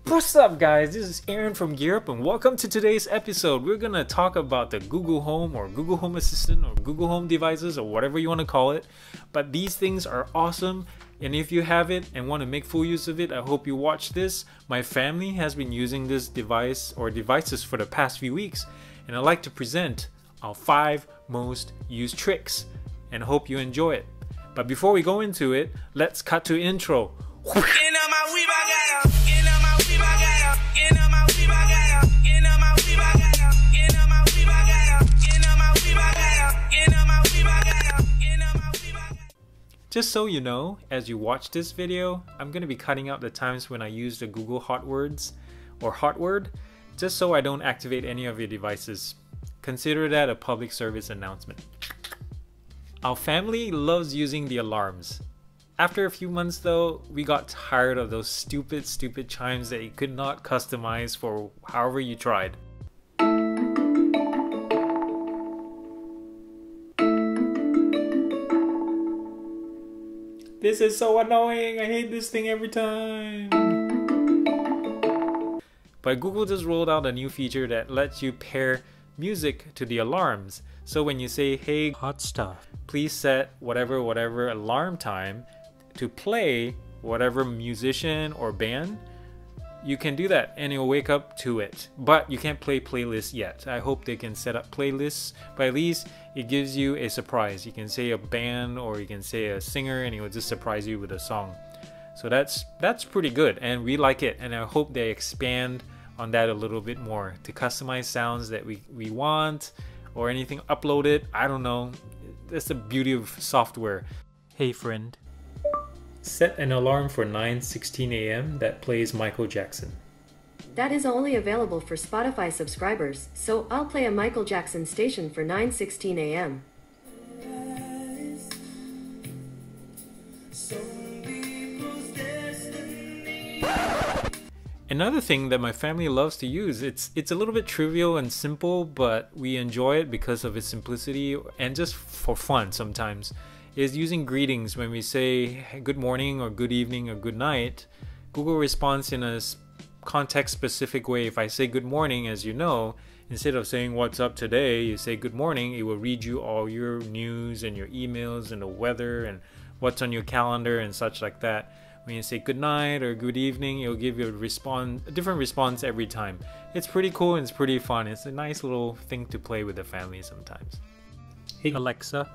What's up guys, this is Aaron from Gear Up and welcome to today's episode. We're gonna talk about the Google Home or Google Home Assistant or Google Home devices or whatever you want to call it. But these things are awesome, and if you have it and want to make full use of it, I hope you watch this. My family has been using this device or devices for the past few weeks, and I'd like to present our 5 most used tricks and hope you enjoy it. But before we go into it, let's cut to intro. Just so you know, as you watch this video, I'm going to be cutting out the times when I use the Google hot words or hot word, just so I don't activate any of your devices. Consider that a public service announcement. Our family loves using the alarms. After a few months though, we got tired of those stupid chimes that you could not customize for however you tried. This is so annoying, I hate this thing every time. But Google just rolled out a new feature that lets you pair music to the alarms. So when you say, hey hot stuff, please set whatever alarm time to play whatever musician or band, you can do that and you'll wake up to it. But you can't play playlists yet. I hope they can set up playlists, but at least it gives you a surprise. You can say a band or you can say a singer and it will just surprise you with a song. So that's pretty good and we like it, and I hope they expand on that a little bit more to customize sounds that we want or anything uploaded. I don't know. That's the beauty of software. Hey friend, set an alarm for 9:16 a.m. that plays Michael Jackson. That is only available for Spotify subscribers, so I'll play a Michael Jackson station for 9:16 a.m. Another thing that my family loves to use, it's a little bit trivial and simple, but we enjoy it because of its simplicity and just for fun sometimes, is using greetings. When we say good morning or good evening or good night, Google responds in a context specific way. If I say good morning, as you know, instead of saying what's up today, you say good morning, it will read you all your news and your emails and the weather and what's on your calendar and such like that. When you say good night or good evening, it'll give you a different response every time. It's pretty cool and it's pretty fun. It's a nice little thing to play with the family sometimes. Hey Alexa,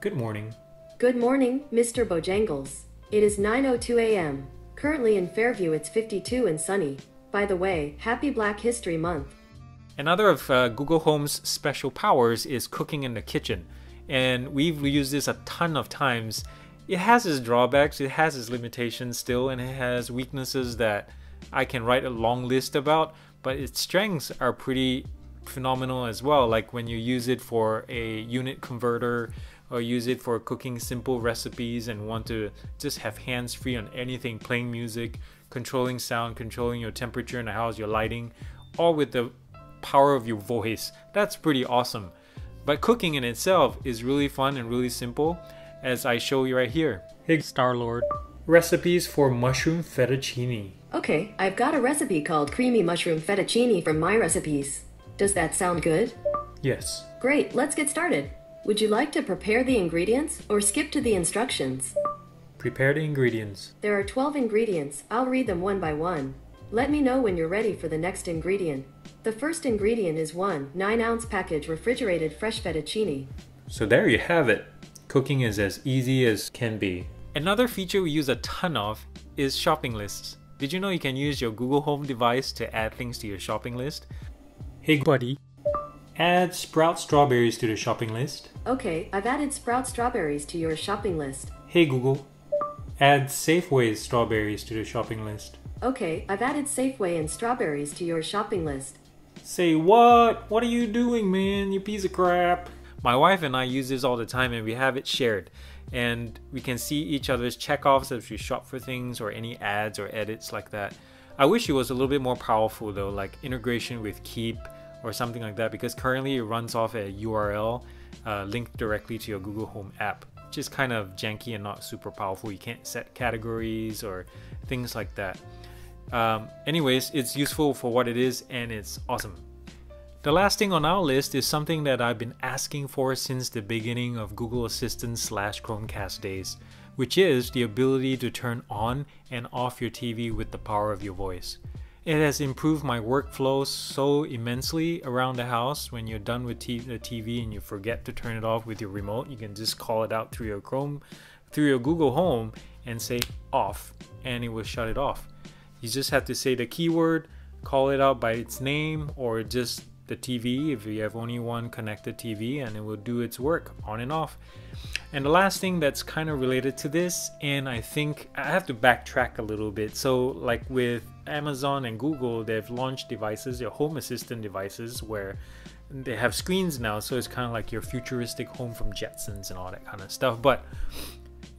good morning. Good morning, Mr. Bojangles. It is 9:02 a.m. Currently in Fairview it's 52 and sunny. By the way, happy Black History Month. Another of Google Home's special powers is cooking in the kitchen. And we've used this a ton of times. It has its drawbacks, it has its limitations still, and it has weaknesses that I can write a long list about, but its strengths are pretty phenomenal as well. Like when you use it for a unit converter or use it for cooking simple recipes and want to just have hands free on anything, playing music, controlling sound, controlling your temperature in the house, your lighting, all with the power of your voice. That's pretty awesome. But cooking in itself is really fun and really simple, as I show you right here. Hey Star-Lord, recipes for mushroom fettuccine. Okay, I've got a recipe called creamy mushroom fettuccine from My Recipes. Does that sound good? Yes. Great, let's get started. Would you like to prepare the ingredients or skip to the instructions? Prepare the ingredients. There are 12 ingredients. I'll read them one by one. Let me know when you're ready for the next ingredient. The first ingredient is 1 9-ounce package refrigerated fresh fettuccine. So there you have it. Cooking is as easy as can be. Another feature we use a ton of is shopping lists. Did you know you can use your Google Home device to add things to your shopping list? Hey buddy, add Sprout strawberries to the shopping list. Okay, I've added Sprout strawberries to your shopping list. Hey Google, add Safeway strawberries to the shopping list. Okay, I've added Safeway and strawberries to your shopping list. Say what? What are you doing, man? You piece of crap. My wife and I use this all the time and we have it shared. And we can see each other's checkoffs as we shop for things or any ads or edits like that. I wish it was a little bit more powerful though, like integration with Keep or something like that, because currently it runs off a URL linked directly to your Google Home app, which is kind of janky and not super powerful. You can't set categories or things like that. Anyways, it's useful for what it is and it's awesome. The last thing on our list is something that I've been asking for since the beginning of Google Assistant / Chromecast days, which is the ability to turn on and off your TV with the power of your voice. It has improved my workflow so immensely around the house. When you're done with the TV and you forget to turn it off with your remote, you can just call it out through your Google Home and say off, and it will shut it off. You just have to say the keyword, call it out by its name, or just the TV if you have only one connected TV, and it will do its work on and off. And the last thing that's kind of related to this, and I think I have to backtrack a little bit. So like with Amazon and Google, they've launched devices, their home assistant devices, where they have screens now, so it's kind of like your futuristic home from Jetsons and all that kind of stuff. But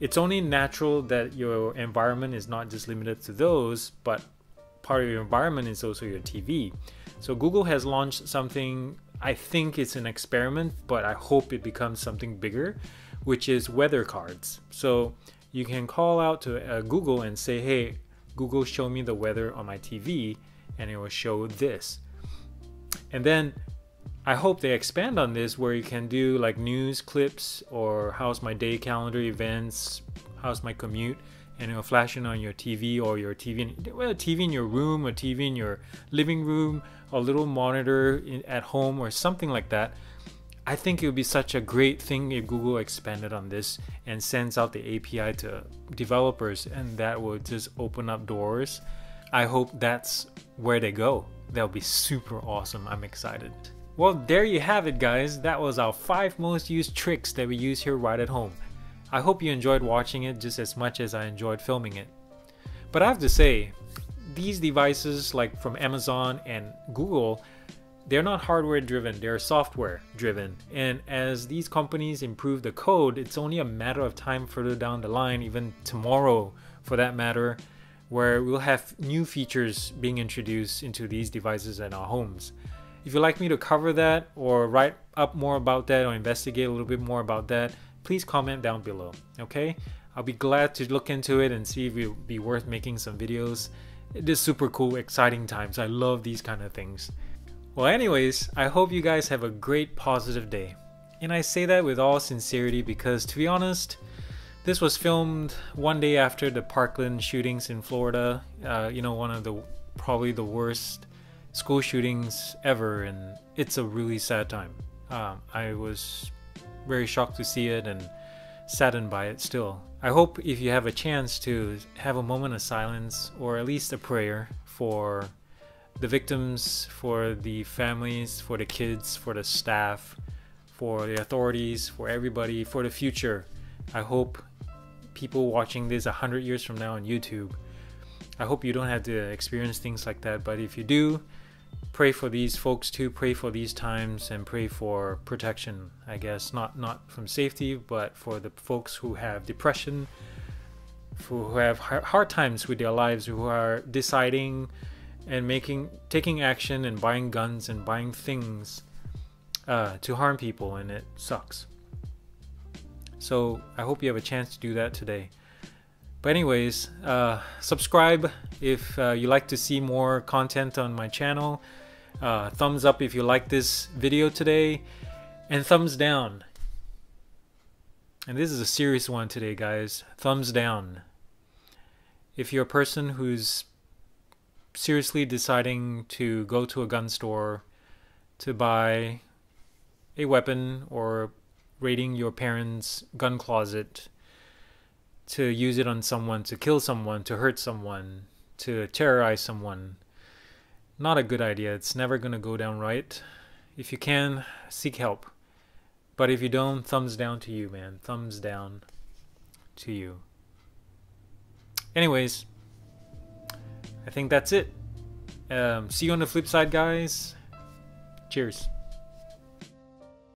it's only natural that your environment is not just limited to those, but part of your environment is also your TV. So Google has launched something, I think it's an experiment, but I hope it becomes something bigger, which is weather cards. So you can call out to Google and say, hey, Google, show me the weather on my TV, and it will show this. And then I hope they expand on this where you can do like news clips or how's my day calendar events, how's my commute, and it'll flash in on your TV or your TV in your room or TV in your living room, or a little monitor at home or something like that. I think it would be such a great thing if Google expanded on this and sends out the API to developers, and that will just open up doors. I hope that's where they go. That'll be super awesome. I'm excited. Well, there you have it, guys. That was our 5 most used tricks that we use here right at home. I hope you enjoyed watching it just as much as I enjoyed filming it. But I have to say, these devices like from Amazon and Google, they're not hardware driven, they're software driven. And as these companies improve the code, it's only a matter of time further down the line, even tomorrow for that matter, where we'll have new features being introduced into these devices in our homes. If you'd like me to cover that or write up more about that or investigate a little bit more about that, please comment down below, okay? I'll be glad to look into it and see if it would be worth making some videos. It is super cool, exciting times. I love these kind of things. Well, anyways, I hope you guys have a great positive day. And I say that with all sincerity because, to be honest, this was filmed one day after the Parkland shootings in Florida. You know, one of the probably the worst school shootings ever, and it's a really sad time. I was very shocked to see it and saddened by it still. I hope if you have a chance to have a moment of silence or at least a prayer for the victims, for the families, for the kids, for the staff, for the authorities, for everybody, for the future. I hope people watching this 100 years from now on YouTube, I hope you don't have to experience things like that, but if you do, pray for these folks too, pray for these times, and pray for protection, I guess. Not from safety, but for the folks who have depression, who have hard times with their lives, who are deciding and taking action and buying guns and buying things to harm people, and it sucks. So I hope you have a chance to do that today. But anyways, subscribe if you like to see more content on my channel. Thumbs up if you like this video today, and thumbs down. And this is a serious one today, guys. Thumbs down if you're a person who's seriously deciding to go to a gun store to buy a weapon, or raiding your parents' gun closet to use it on someone, to kill someone, to hurt someone, to terrorize someone. Not a good idea. It's never going to go down right. If you can, seek help. But if you don't, thumbs down to you, man. Thumbs down to you. Anyways, I think that's it. See you on the flip side, guys. Cheers.